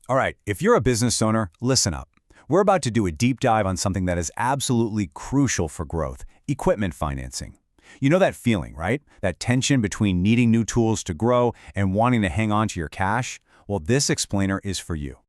All right, if you're a business owner, listen up. We're about to do a deep dive on something that is absolutely crucial for growth: equipment financing. You know that feeling, right? That tension between needing new tools to grow and wanting to hang on to your cash? Well, this explainer is for you.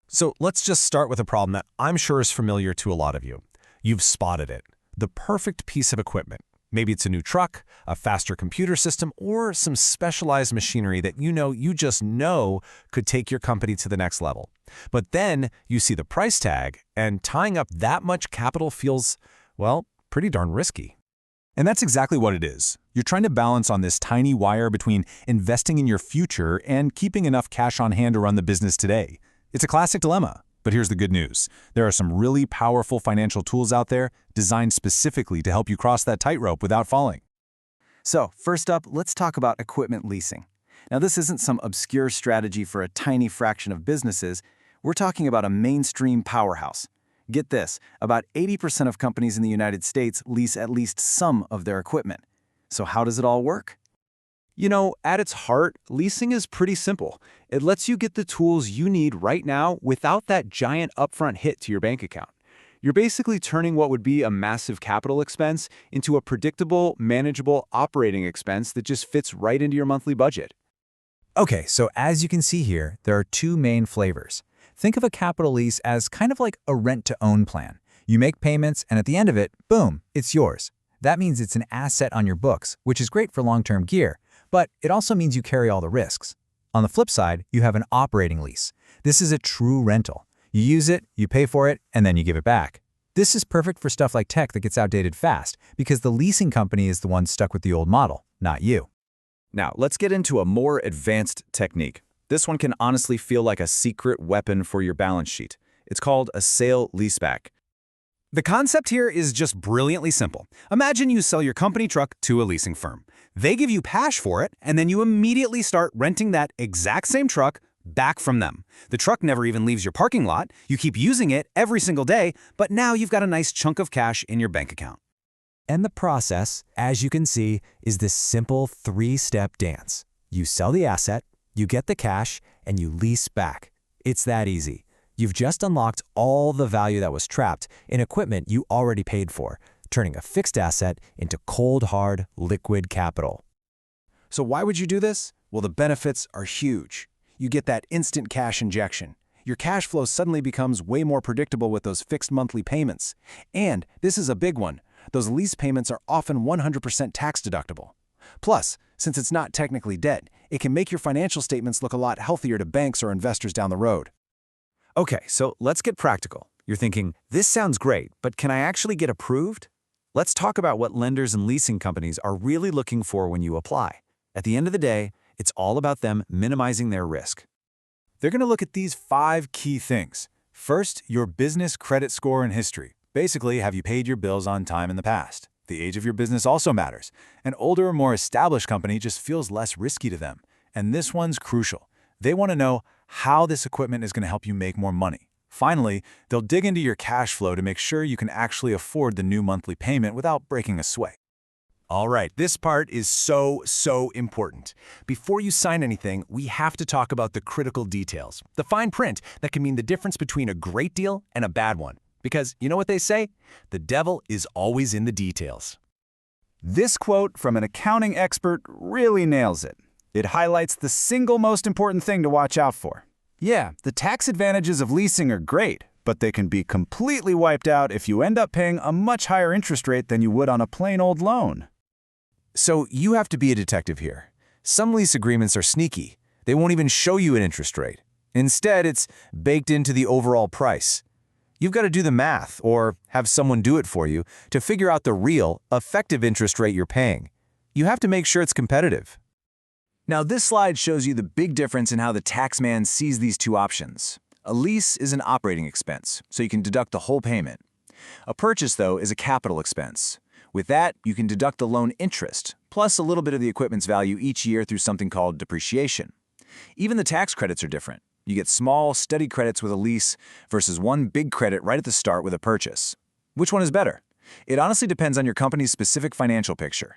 So let's just start with a problem that I'm sure is familiar to a lot of you. You've spotted it. The perfect piece of equipment. Maybe it's a new truck, a faster computer system, or some specialized machinery that you just know could take your company to the next level. But then you see the price tag, and tying up that much capital feels, well, pretty darn risky. And that's exactly what it is. You're trying to balance on this tiny wire between investing in your future and keeping enough cash on hand to run the business today. It's a classic dilemma. But here's the good news. There are some really powerful financial tools out there designed specifically to help you cross that tightrope without falling. So, first up, let's talk about equipment leasing. Now, this isn't some obscure strategy for a tiny fraction of businesses. We're talking about a mainstream powerhouse. Get this, about 80% of companies in the United States lease at least some of their equipment. So how does it all work? You know, at its heart, leasing is pretty simple. It lets you get the tools you need right now without that giant upfront hit to your bank account. You're basically turning what would be a massive capital expense into a predictable, manageable operating expense that just fits right into your monthly budget. Okay, so as you can see here, there are two main flavors. Think of a capital lease as kind of like a rent-to-own plan. You make payments, and at the end of it, boom, it's yours. That means it's an asset on your books, which is great for long-term gear, but it also means you carry all the risks. On the flip side, you have an operating lease. This is a true rental. You use it, you pay for it, and then you give it back. This is perfect for stuff like tech that gets outdated fast, because the leasing company is the one stuck with the old model, not you. Now, let's get into a more advanced technique. This one can honestly feel like a secret weapon for your balance sheet. It's called a sale-leaseback. The concept here is just brilliantly simple. Imagine you sell your company truck to a leasing firm. They give you cash for it, and then you immediately start renting that exact same truck back from them. The truck never even leaves your parking lot. You keep using it every single day, but now you've got a nice chunk of cash in your bank account. And the process, as you can see, is this simple three-step dance. You sell the asset, you get the cash, and you lease back. It's that easy. You've just unlocked all the value that was trapped in equipment you already paid for, turning a fixed asset into cold, hard, liquid capital. So why would you do this? Well, the benefits are huge. You get that instant cash injection. Your cash flow suddenly becomes way more predictable with those fixed monthly payments. And this is a big one. Those lease payments are often 100% tax deductible. Plus, since it's not technically debt, it can make your financial statements look a lot healthier to banks or investors down the road. Okay, so let's get practical. You're thinking, this sounds great, but can I actually get approved? Let's talk about what lenders and leasing companies are really looking for when you apply. At the end of the day, it's all about them minimizing their risk. They're going to look at these 5 key things. First, your business credit score and history. Basically, have you paid your bills on time in the past? The age of your business also matters. An older, more established company just feels less risky to them. And this one's crucial. They want to know how this equipment is going to help you make more money. Finally, they'll dig into your cash flow to make sure you can actually afford the new monthly payment without breaking a sweat. All right, this part is so important. Before you sign anything, we have to talk about the critical details, the fine print that can mean the difference between a great deal and a bad one. Because you know what they say? The devil is always in the details. This quote from an accounting expert really nails it. It highlights the single most important thing to watch out for. Yeah, the tax advantages of leasing are great, but they can be completely wiped out if you end up paying a much higher interest rate than you would on a plain old loan. So you have to be a detective here. Some lease agreements are sneaky. They won't even show you an interest rate. Instead, it's baked into the overall price. You've got to do the math, or have someone do it for you, to figure out the real, effective interest rate you're paying. You have to make sure it's competitive. Now, this slide shows you the big difference in how the tax man sees these two options. A lease is an operating expense, so you can deduct the whole payment. A purchase, though, is a capital expense. With that, you can deduct the loan interest, plus a little bit of the equipment's value each year through something called depreciation. Even the tax credits are different. You get small, steady credits with a lease versus one big credit right at the start with a purchase. Which one is better? It honestly depends on your company's specific financial picture.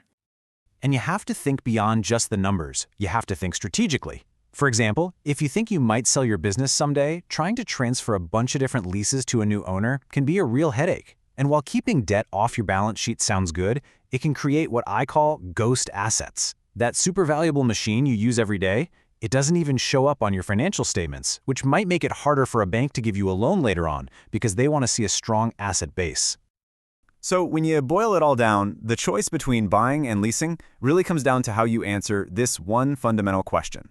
And you have to think beyond just the numbers. You have to think strategically. For example, if you think you might sell your business someday, trying to transfer a bunch of different leases to a new owner can be a real headache. And while keeping debt off your balance sheet sounds good, it can create what I call ghost assets. That super valuable machine you use every day, it doesn't even show up on your financial statements, which might make it harder for a bank to give you a loan later on because they want to see a strong asset base. So when you boil it all down, the choice between buying and leasing really comes down to how you answer this one fundamental question.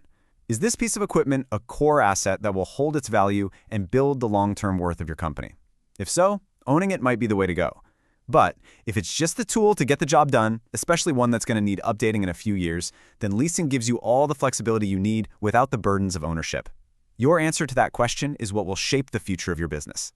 Is this piece of equipment a core asset that will hold its value and build the long-term worth of your company? If so, owning it might be the way to go. But if it's just the tool to get the job done, especially one that's going to need updating in a few years, then leasing gives you all the flexibility you need without the burdens of ownership. Your answer to that question is what will shape the future of your business.